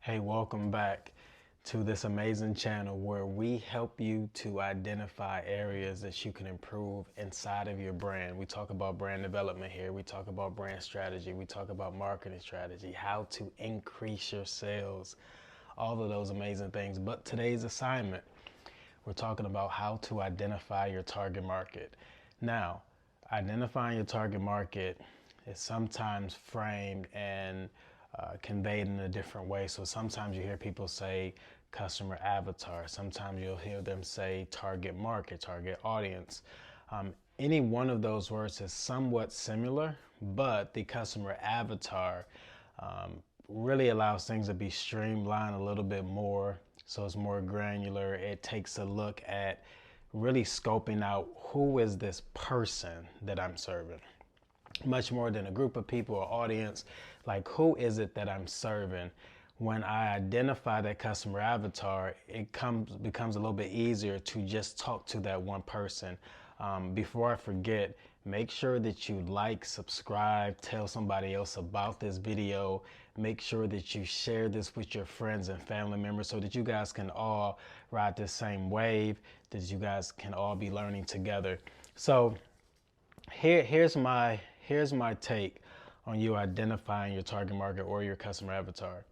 Hey, welcome back to this amazing channel where we help you to identify areas that you can improve inside of your brand. We talk about brand development here. We talk about brand strategy. We talk about marketing strategy, how to increase your sales, all of those amazing things. But today's assignment, we're talking about how to identify your target market. Now, identifying your target market is sometimes framed and conveyed in a different way. So sometimes you hear people say customer avatar. Sometimes you'll hear them say target market, target audience. Any one of those words is somewhat similar, but the customer avatar really allows things to be streamlined a little bit more. So it's more granular. It takes a look at really scoping out who is this person that I'm serving, much more than a group of people or audience. Like, who is it that I'm serving? When I identify that customer avatar, it becomes a little bit easier to just talk to that one person. Before I forget, make sure that you like, subscribe, tell somebody else about this video. Make sure that you share this with your friends and family members so that you guys can all ride the same wave, that you guys can all be learning together. So here's my take on you identifying your target market or your customer avatar.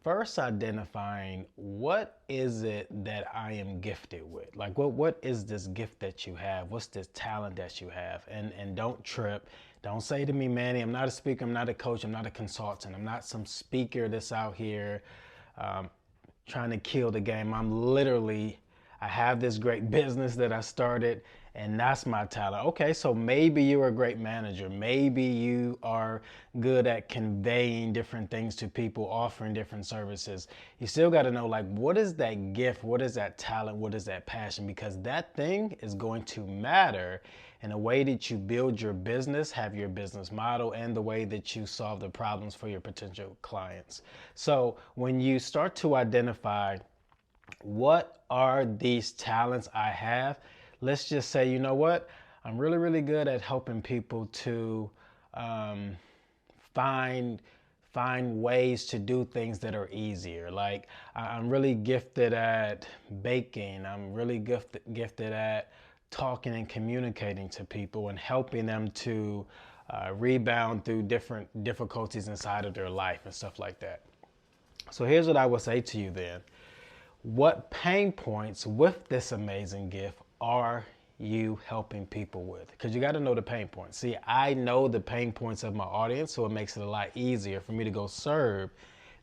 First, identifying what is it that I am gifted with. Like, what is this gift that you have? What's this talent that you have? And don't trip. Don't say to me, Manny, I'm not a speaker, I'm not a coach, I'm not a consultant, I'm not some speaker that's out here trying to kill the game. I have this great business that I started, and that's my talent. Okay, so maybe you're a great manager. Maybe you are good at conveying different things to people, offering different services. You still got to know, like, what is that gift? What is that talent? What is that passion? Because that thing is going to matter in the way that you build your business, have your business model, and the way that you solve the problems for your potential clients. So when you start to identify what are these talents I have, let's just say, you know what, I'm really, really good at helping people to find ways to do things that are easier. Like, I'm really gifted at baking. I'm really gifted at talking and communicating to people and helping them to rebound through different difficulties inside of their life and stuff like that. So here's what I would say to you then. What pain points with this amazing gift are you helping people with? Because you got to know the pain points. See, I know the pain points of my audience, so it makes it a lot easier for me to go serve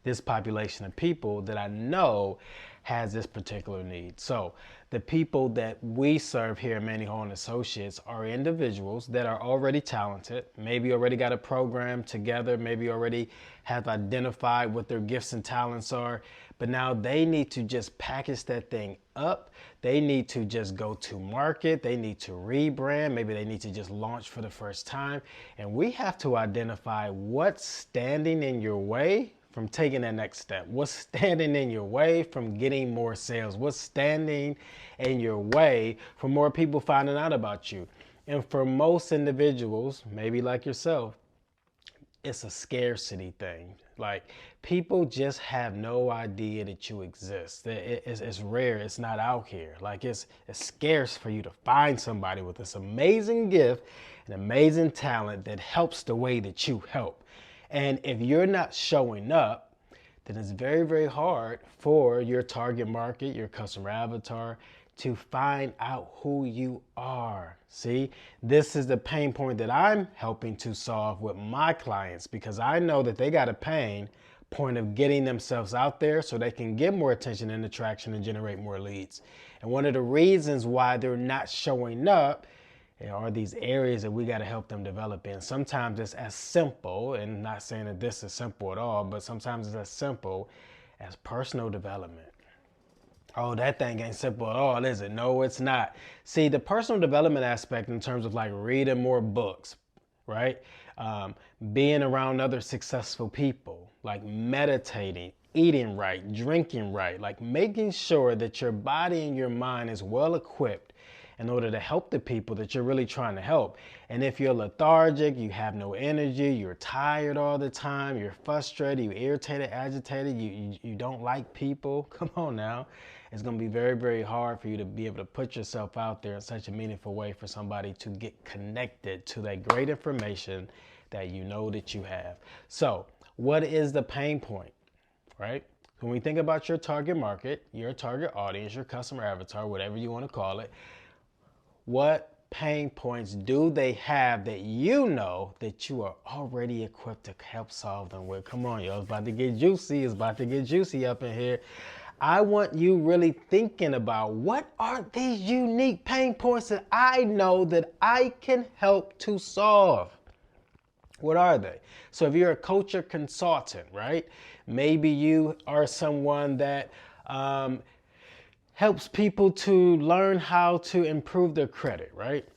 this population of people that I know has this particular need. So the people that we serve here at Manny Hall and Associates are individuals that are already talented, maybe already got a program together, maybe already have identified what their gifts and talents are, but now they need to just package that thing up. They need to just go to market. They need to rebrand. Maybe they need to just launch for the first time. And we have to identify what's standing in your way from taking that next step. What's standing in your way from getting more sales? What's standing in your way for more people finding out about you? And for most individuals, maybe like yourself, it's a scarcity thing. Like, people just have no idea that you exist. It's rare. It's not out here. Like, it's scarce for you to find somebody with this amazing gift and amazing talent that helps the way that you help. And if you're not showing up, then it's very, very hard for your target market, your customer avatar, to find out who you are. See, this is the pain point that I'm helping to solve with my clients, because I know that they got a pain point of getting themselves out there so they can get more attention and attraction and generate more leads. And one of the reasons why they're not showing up are these areas that we got to help them develop in. Sometimes it's as simple, and not saying that this is simple at all, but sometimes it's as simple as personal development. Oh, that thing ain't simple at all, is it? No, it's not. See, the personal development aspect in terms of like reading more books, right? Being around other successful people, like meditating, eating right, drinking right, like making sure that your body and your mind is well equipped in order to help the people that you're really trying to help. And if you're lethargic, you have no energy, you're tired all the time, you're frustrated, you're irritated, agitated, you don't like people, come on now. It's going to be very, very hard for you to be able to put yourself out there in such a meaningful way for somebody to get connected to that great information that you know that you have. So what is the pain point, right? When we think about your target market, your target audience, your customer avatar, whatever you want to call it, what pain points do they have that you know that you are already equipped to help solve them with? Come on, y'all. It's about to get juicy. It's about to get juicy up in here. I want you really thinking about what are these unique pain points that I know that I can help to solve. What are they? So if you're a coach or consultant, right? Maybe you are someone that helps people to learn how to improve their credit, right?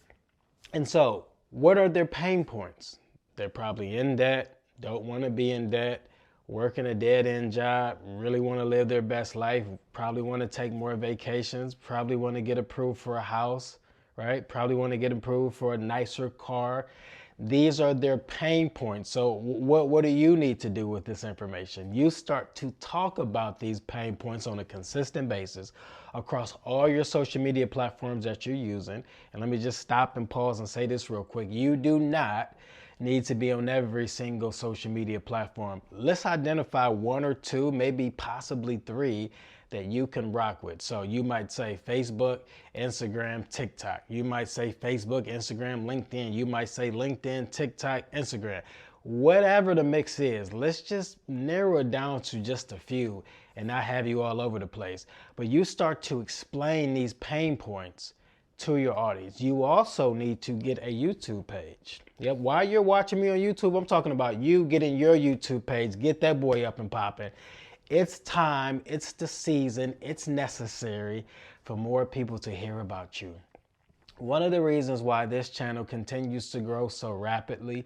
And so what are their pain points? They're probably in debt, don't want to be in debt, working a dead-end job, really want to live their best life, probably want to take more vacations, probably want to get approved for a house, right? Probably want to get approved for a nicer car. These are their pain points. So what do you need to do with this information? You start to talk about these pain points on a consistent basis across all your social media platforms that you're using. And let me just stop and pause and say this real quick. You do not need to be on every single social media platform. Let's identify one or two, maybe possibly three that you can rock with. So you might say Facebook, Instagram, TikTok. You might say Facebook, Instagram, LinkedIn. You might say LinkedIn, TikTok, Instagram. Whatever the mix is, let's just narrow it down to just a few and not have you all over the place. But you start to explain these pain points to your audience. You also need to get a YouTube page. Yep, while you're watching me on YouTube, I'm talking about you getting your YouTube page. Get that boy up and popping. It's time, it's the season, it's necessary for more people to hear about you. One of the reasons why this channel continues to grow so rapidly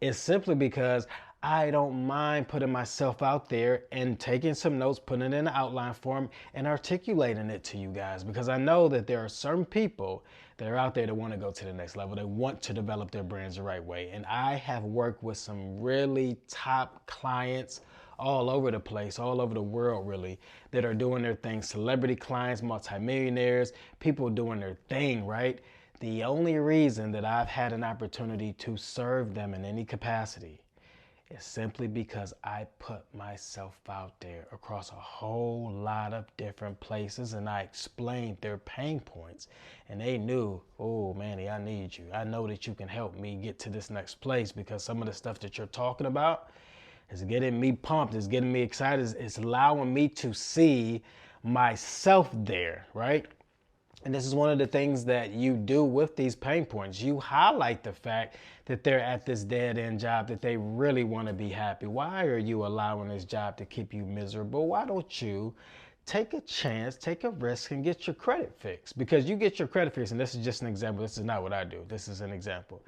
is simply because I don't mind putting myself out there and taking some notes, putting it in an outline form and articulating it to you guys, because I know that there are certain people that are out there that want to go to the next level. They want to develop their brands the right way. And I have worked with some really top clients all over the place, all over the world really, that are doing their thing. Celebrity clients, multimillionaires, people doing their thing, right? The only reason that I've had an opportunity to serve them in any capacity is simply because I put myself out there across a whole lot of different places and I explained their pain points and they knew, oh Manny, I need you. I know that you can help me get to this next place because some of the stuff that you're talking about is getting me pumped, it's getting me excited, it's allowing me to see myself there, right? And this is one of the things that you do with these pain points. You highlight the fact that they're at this dead-end job, that they really want to be happy. Why are you allowing this job to keep you miserable? Why don't you take a chance, take a risk, and get your credit fixed? Because you get your credit fixed, and this is just an example. This is not what I do. This is an example.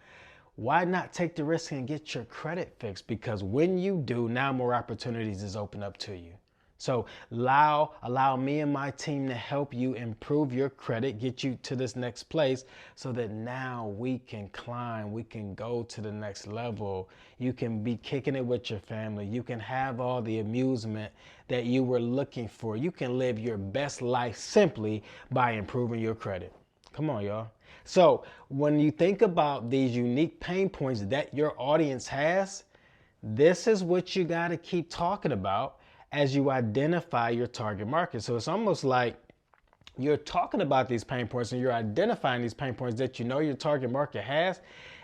Why not take the risk and get your credit fixed? Because when you do, now more opportunities is open up to you. So allow me and my team to help you improve your credit, get you to this next place so that now we can climb, we can go to the next level. You can be kicking it with your family. You can have all the amusement that you were looking for. You can live your best life simply by improving your credit. Come on, y'all. So when you think about these unique pain points that your audience has, this is what you got to keep talking about as you identify your target market. So it's almost like you're talking about these pain points and you're identifying these pain points that you know your target market has.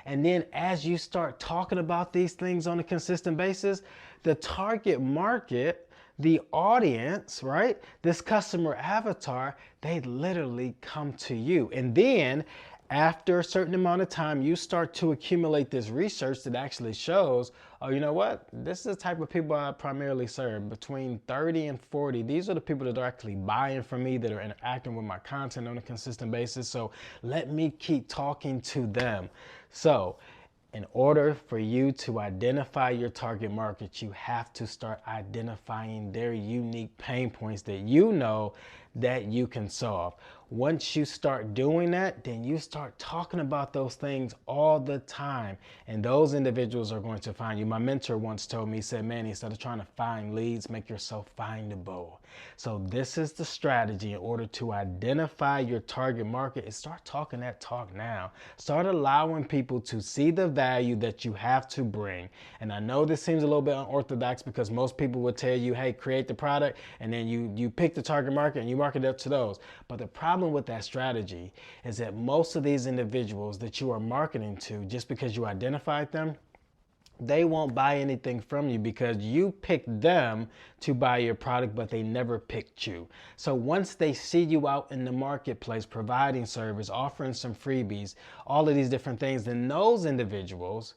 And then as you start talking about these things on a consistent basis, the target market, the audience, right? This customer avatar, they literally come to you. And then after a certain amount of time, you start to accumulate this research that actually shows, oh, you know what? This is the type of people I primarily serve, between 30 and 40. These are the people that are actually buying from me, that are interacting with my content on a consistent basis. So let me keep talking to them. So in order for you to identify your target market, you have to start identifying their unique pain points that you know that you can solve. Once you start doing that, then you start talking about those things all the time. And those individuals are going to find you. My mentor once told me, he said, man, instead of trying to find leads, make yourself findable. So this is the strategy in order to identify your target market is start talking that talk now. Start allowing people to see the value that you have to bring. And I know this seems a little bit unorthodox because most people would tell you, hey, create the product, and then you pick the target market and you market it up to those. But the problem with that strategy is that most of these individuals that you are marketing to, just because you identified them, they won't buy anything from you because you picked them to buy your product, but they never picked you. So once they see you out in the marketplace providing service, offering some freebies, all of these different things, then those individuals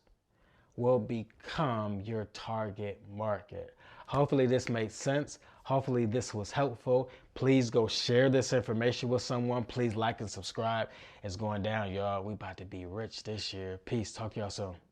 will become your target market. Hopefully this made sense. Hopefully this was helpful. Please go share this information with someone. Please like and subscribe. It's going down, y'all. We about to be rich this year. Peace. Talk to y'all soon.